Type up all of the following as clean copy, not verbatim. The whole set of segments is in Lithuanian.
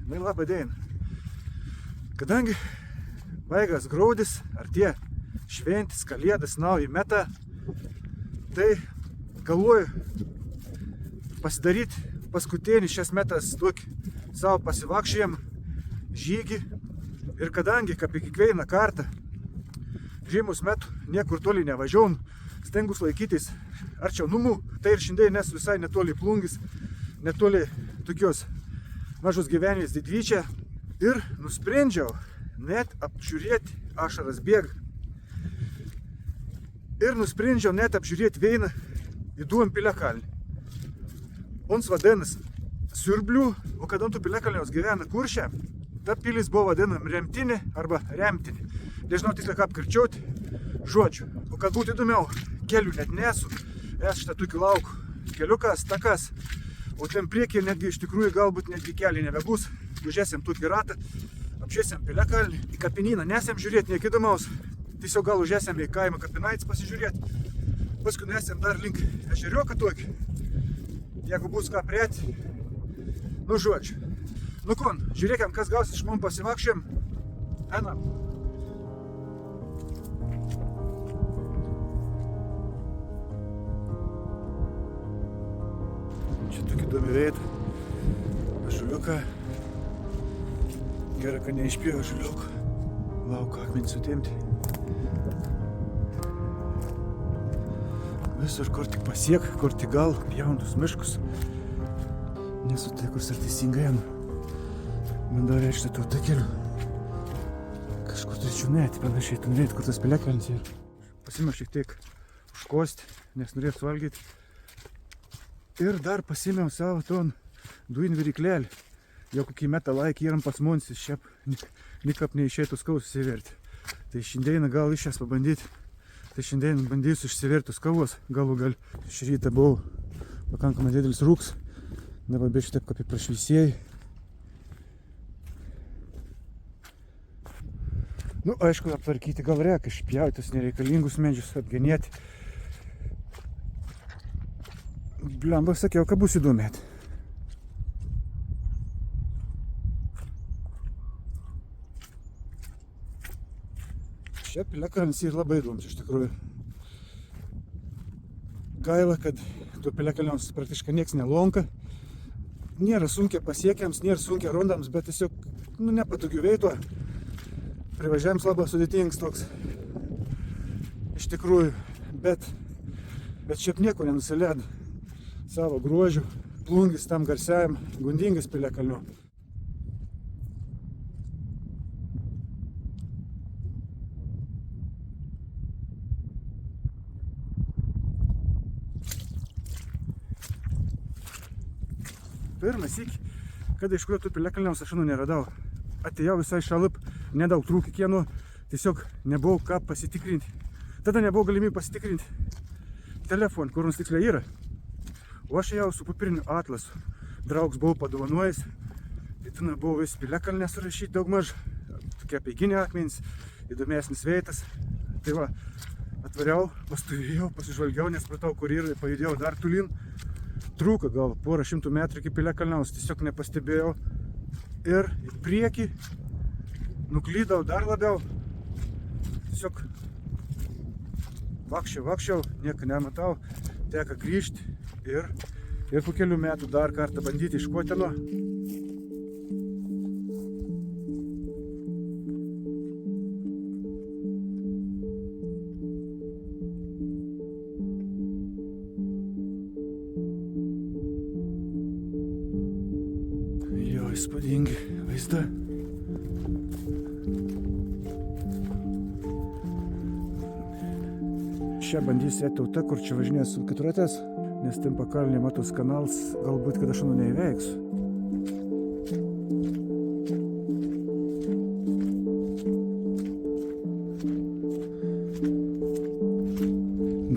Na, labą dieną. Kadangi baigas graudis, artėja šventis, kalėdas, nauji metą, tai galvoju pasidaryti paskutinį šias metas tokį savo pasivakšėjimą žygį. Ir kadangi kaip kiekvieną kartą žymus metų niekur toli nevažiavom, stengus laikytis arčiau numų, tai ir šiandien nes visai netoli Plungės, netoli tokios mažos gyvenvės Didvyčia ir nusprendžiau net apžiūrėti ašaras bėga. Ir nusprendžiau net apžiūrėti vieną įdomų piliakalnį. Ons vadinas Siurblių, o kadangi piliakalnios gyvena Kurše, ta pilis buvo vadinama Remtinė arba Remtinė. Nežinau tiksliai kaip kirčiuoti žodžiu. O kad būtų įdomiau, kelių net nesu. Esu šitą tokį laukų keliukas, takas. O ten priekyje netgi iš tikrųjų galbūt netgi keliai nebebus. Užėsim tokį ratą, apžiūrėsim piliakalnį. Į kapinyną nesam žiūrėti, niek įdomaus. Tiesiog gal užėsim į kaimą kapinaitis pasižiūrėti. Paskui nesam dar link ežeriuką tokį. Jeigu bus ką prieiti, nu žodžiu. Nu kon, žiūrėkim, kas gausis iš mum pasivakščiam. Einam. Čia tokį įdomį veidą. Žuliuką. Gerai, kad neišpėjo žuliuką. Lauką akmenį sutimti. Visur, kur tik pasiek, kur tik gal, jaunus miškus. Nesu tai, kur ar teisingai einu. Man dar reiškia tau takeliu. Kažkur turėčiau net panašiai, tu norėt, kur tas piliakalnis yra. Pasimėjau šiek tiek užkosti, nes norėjau suvalgyti. Ir dar pasimėjau savo ton dujinį viryklelį. Jau kokį metą laikį įram pas monsis, šiap nikap neišėtų skaus įsiverti. Tai šiandieną gal iš jas pabandyti. Tai šiandien bandysiu išsivertus kavos, galų gal. Šį rytą buvau pakankamai didelis rūks, dabar bėčiu taip kaip prašvisėjai. Nu, aišku, aptvarkyti gal reikia, išpjautis nereikalingus medžius, apgenėti. Blemba, sakiau, kad bus įdomėti. Čia piliakalnis yra labai įdomus iš tikrųjų. Gaila, kad tuo piliakalniams praktiškai nieks nelonka. Nėra sunkiai pasiekiams, nėra sunkiai rondams, bet tiesiog nepatogių veito. Privažiavimas labai sudėtingas toks. Iš tikrųjų, bet šiaip nieko nenusileido savo gruožių. Plungės tam garsiajam Gundingas piliakalniu. Pirmas iki, kada iš kurio tų piliakalniaus aš neradau. Atėjau visai šalip, nedaug trūkį kieno, tiesiog nebuvo ką pasitikrinti. Tada nebuvo galimybė pasitikrinti telefoną, kur nors tiksliai yra. O aš jau su papiriniu atlasu. Draugs buvau padovanojęs. Tai ten buvo vis piliakalnė surašyti daugmaž. Tokie apeiginė akmenys, įdomesnis veitas. Tai va, atvariau, pastovėjau, pasižvalgiau, nespratau kur yra, pajudėjau dar tolyn. Trūko gal porą šimtų metrų iki piliakalniaus, tiesiog nepastebėjau. Ir į priekį nuklydau dar labiau. Tiesiog vakščiau, nieko nematau, teka grįžti ir po kelių metų dar kartą bandyti iškoti nuo. Jo, įspūdingi vaizda. Čia bandysiu tauta, kur čia važinės su keturatės, nes ten pakalnė matos kanalas, galbūt kad aš neįveiksiu.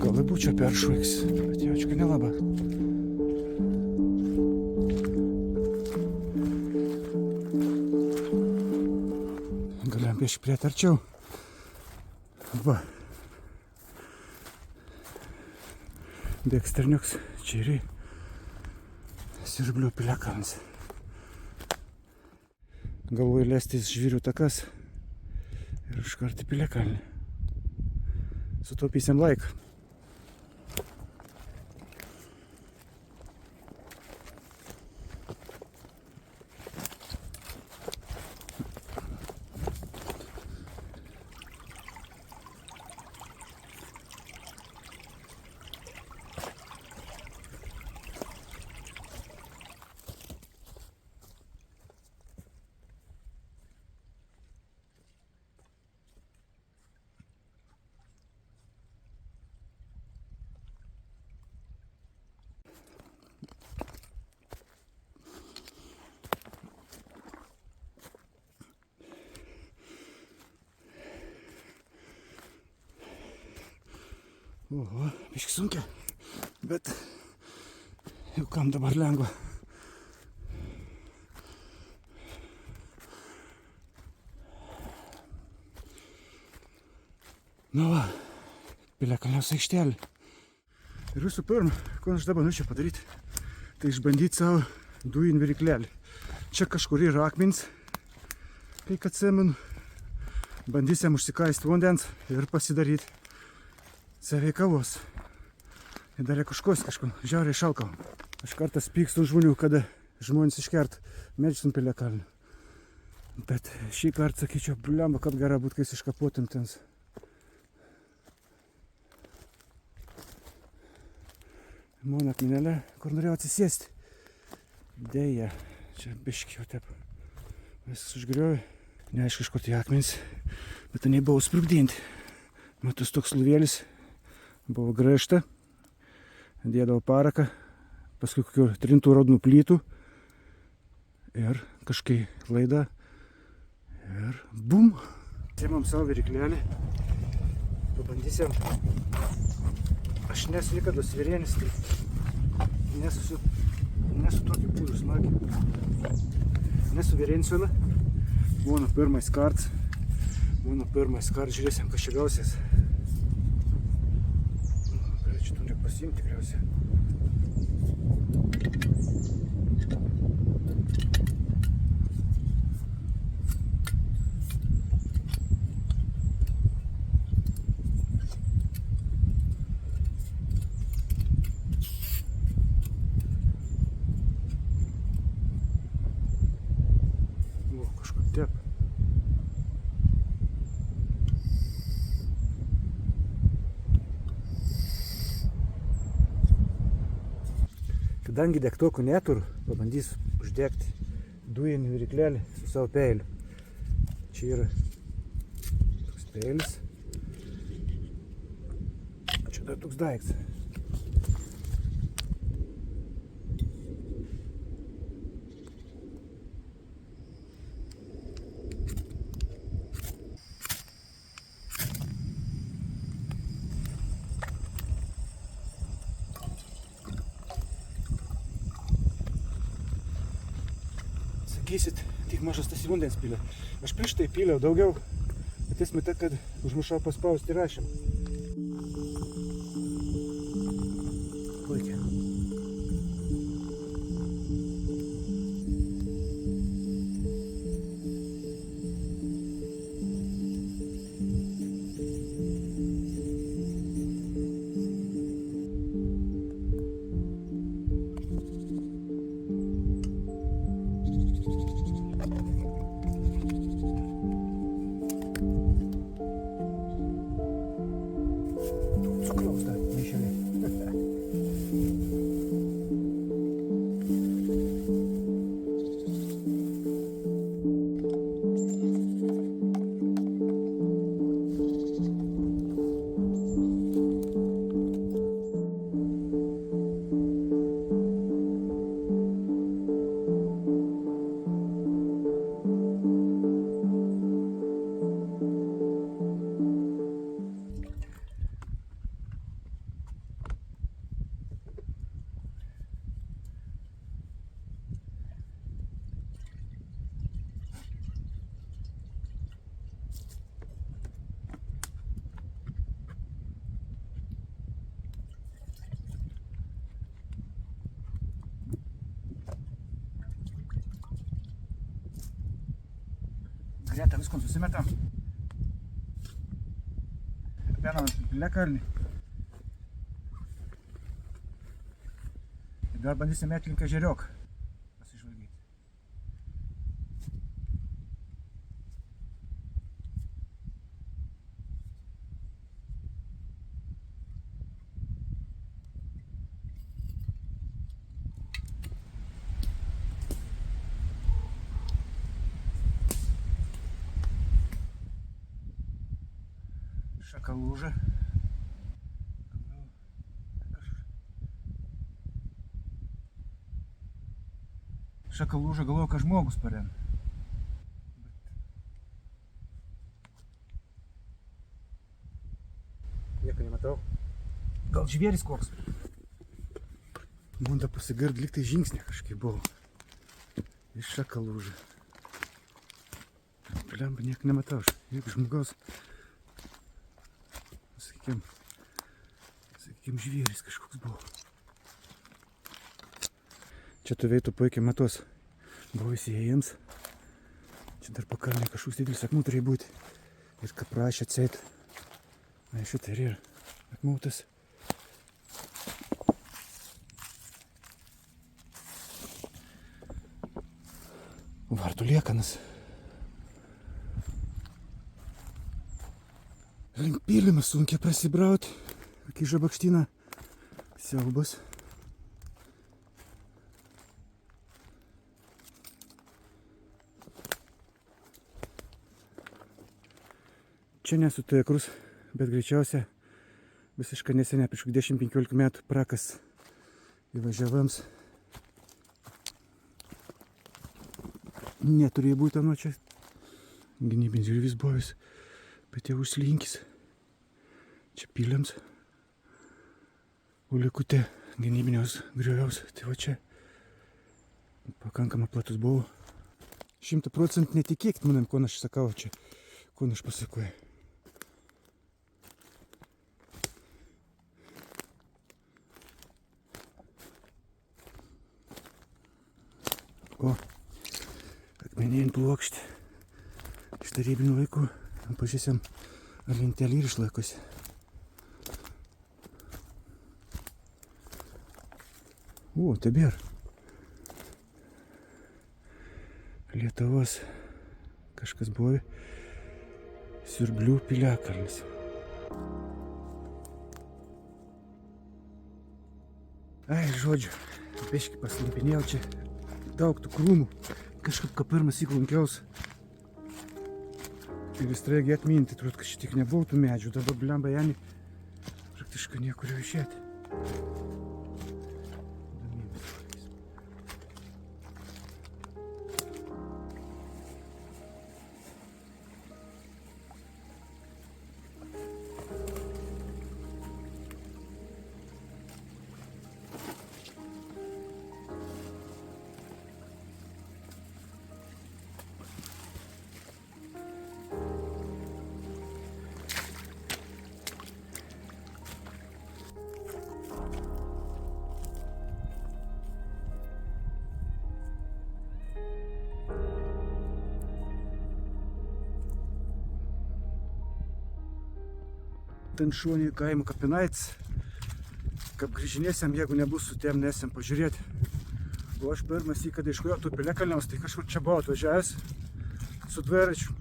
Gal ir būčiau peršvaiks, bet jaučiu, nelaba. Galim pieš prietarčiau. Va. Bėgsterniuks, čia yra Siurblių piliakalnis. galvoju leistis žvyrių takas ir iškart į Piliakalnį. Sutaupysim laiką. Oho, biški sunkia, bet jau kam dabar lengva. Nu va, Piliakalniaus aikštelė. Ir visų pirma, ko aš dabar norėčiau padaryti, tai išbandyti savo dujinį variklelį. Čia kažkur yra akmenys, kaip atsimenu. Bandysim užsikaisti vandens ir pasidaryti savai kavos. Ir dar kažkos žiauriai šalkau. Aš kartais pykstu žmonių, kada žmonės iškert medžius ant Piliakalnio. Bet šį kartą sakyčiau, blemba, kad gera būt, kai iškapuotum ten. Mano akmenėlė, kur norėjau atsisėsti. Deja, čia biški jau taip. Viskas užgriovė. Neaišku, iš kur tie akmenys, bet ten buvo sprugdinti. Matus toks luvėlis. Buvo grąžta, dėdavo paraką, paskui kokių trintų raudonų plytų ir kažkaip laida ir bum. Atsiimam savo variklelį, pabandysim. Aš nesu niekada svėrienis, tai nesu tokį būdų smagiai. Nesu vėriensvėlą, mano pirmais kartas, žiūrėsim, kas čia gausies. Pasiimti tikriausiai. O, kažkaip tep. Kadangi degtokų neturiu, pabandysiu uždegti dujinį variklelį su savo peiliu. Čia yra toks peilis. Čia dar toks daiktas. Sakysit, tik mažas tas vandens pylė. Aš prieš tai pyliau daugiau, bet esmė ta, kad užmušau paspausti rašym. Puikiai. Grietą viskon susimetam. Vienam Piliakalnį. Ir dar bandysim met link Ežeriok pasižvalgyti. Šakalūža. Šakalūža galvoju, kad žmogus parem. Nieko nematau. Gal žvėris koks? Bunda pasigird, lyg tai žingsnė kažkaip buvo. Iš šakalūža. Blemba, nieko nematau. Jeigu žmogaus, sakykim, žvėris kažkoks buvo. Čia tuveitų puikiai matos buvo įsijėjams. Čia dar pakalnė kažkoks didelis akmuo turėjo būti. Ir ką prašė atseit. Na, šitą ir akmuotas. Vartų liekanas. Link pylimas sunkiai prasibrauti. Kai žabakštyną siaubas. Čia nesu tikrus, bet greičiausia visiškai neseniai, prieš 10-15 metų prakas įvažiavams. Neturėjo būti nuo čia gynybinis žirvis buvęs, bet jau užslinkis. Čia pyliams, o likutė gynybiniaus grioviaus. Tai va čia pakankamai platus buvo. 100% netikėkit manim, ko aš sakau čia, ko aš pasakoju. O, akmenėjant plokštį iš tarybinių laikų. Pažiūrėsim, ar lentelė ir išlaikosi. O, tebėr. Lietuvos kažkas buvo. Siurblių Piliakalnis. Ai, žodžiu, biškį paslimpinėjau čia. Daug tų krūmų, kažkaip ką pirmas įklankiaus. Ir įstraigė atminti, turbūt, kad šitik nebuvo tų medžių, dabar blemba Janį praktiškai niekur jau išėti. Ten šonį kaimo kapinaitis, kaip grįžinėsim, jeigu nebus su tiem, nesim pažiūrėti. O aš pirmas į, kada iškojo tų Piliakalniaus, tai kažkur čia buvo atvažiavęs su dviračiu.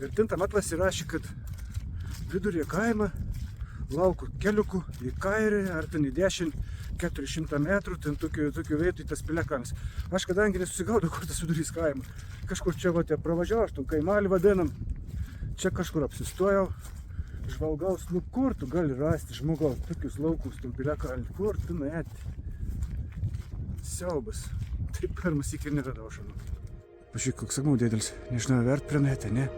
Ir ten tam atlas įrašė, kad viduryje kaimą, laukų keliukų į kairę, ar ten į 10-400 metrų, ten tokiu vietu į tas Piliakalnis. Aš kadangi nesusigaudau, kur tas vidurys kaimo. Kažkur čia va, pravažiavau, aš tų kaimalį vadinam. Čia kažkur apsistojau. Žvalgaus, nu kur tu gali rasti žmogaus tokius laukus, tam Piliakalnį, kur tu nuėti? Siaubas. Taip pirmas iki ir neradau šanu. Pažiūrėk, koks akmuo didelis. Nežinau, vert prie nuėti, ne?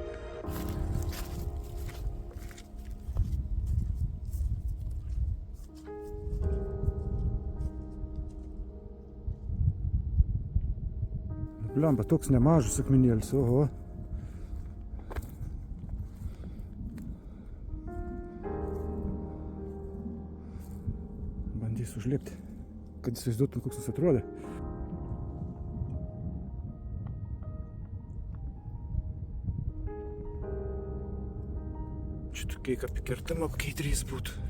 Blemba, toks nemažas akmenėlis, oho. Bandysiu užlipti, kad įsivaizduotum, koks jis atrodo. Šitokiai kaip kirtimo, kokiai 3 būtų.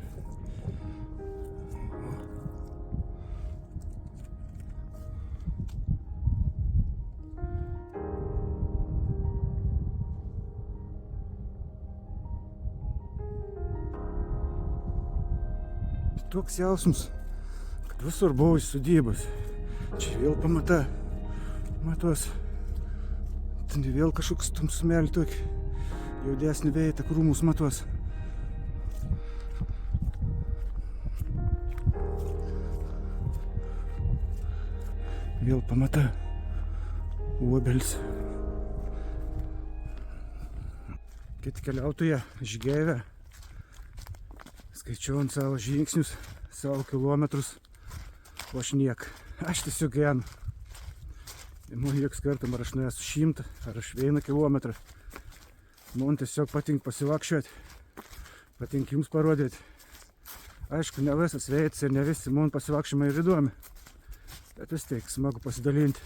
Toks jausmas, kad visur buvo įsudybas. Čia vėl pamata, matos, ten vėl kažkoks tamsumėlį tokį, jaudesnį vėją, krūmus matos. Vėl pamata, obelis. Kiti keliautoja žygėvę. Skaičiuojant savo žingsnius, savo kilometrus, o aš niek. Aš tiesiog gyvenu. Man joks kartam, ar aš nuesu 100, ar aš 1 kilometrą. Man tiesiog patinka pasivakščiuoti, patinka jums parodyti. Aišku, ne visas veidas ir ne visi man pasivakščiojimai ir įdomi, bet vis tiek smagu pasidalinti.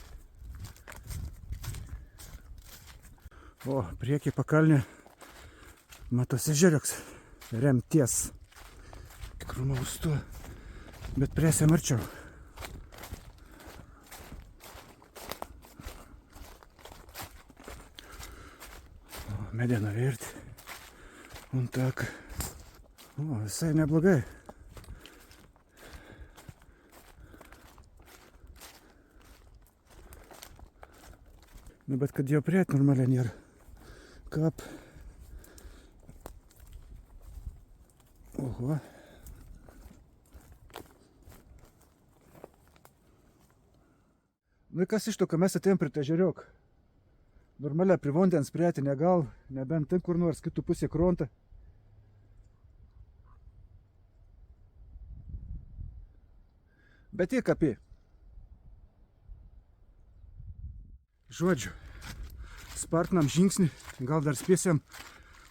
O, priekyje pakalnė matosi ežeriuks, Remties. Tikrų maustu, bet priesėm arčiau. Mediena virti. Un tak. O, visai neblogai. Nu, bet kad jau prieit normaliai nėra. Kap. Oho. Nu, kas iš to, kad mes atėjom prie ežeriok. Normalia prie vandens prieiti negal, nebent ten kur nors kitų pusė krontą. Bet tiek apie. Žodžiu, spartinam žingsnį, gal dar spėsim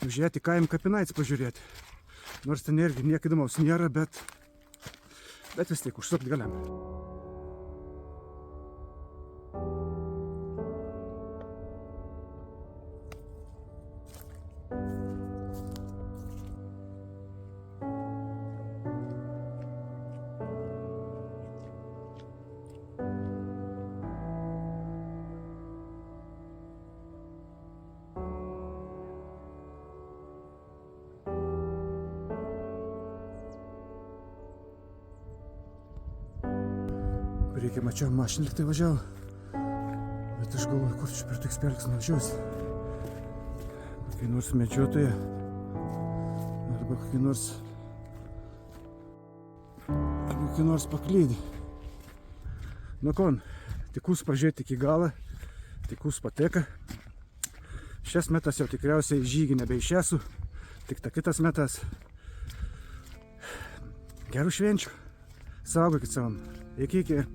užėti kaim kapinaits pažiūrėti. Nors ten irgi nieko įdomaus nėra, bet vis tiek užsukt galim. Reikia mačiau mašiną, tai važiavo. Bet aš galvoju, kur čia per tik spelks nuvažiuosi. Kokie nors medžiotoje. Arba kokie nors paklydį. Nu kon, tikus pažiūrėti iki galą. Tikus pateka. Šias metas jau tikriausiai žygį nebeišėsiu. Tik ta kitas metas. Gerų švenčių. Saugokit savo. Iki.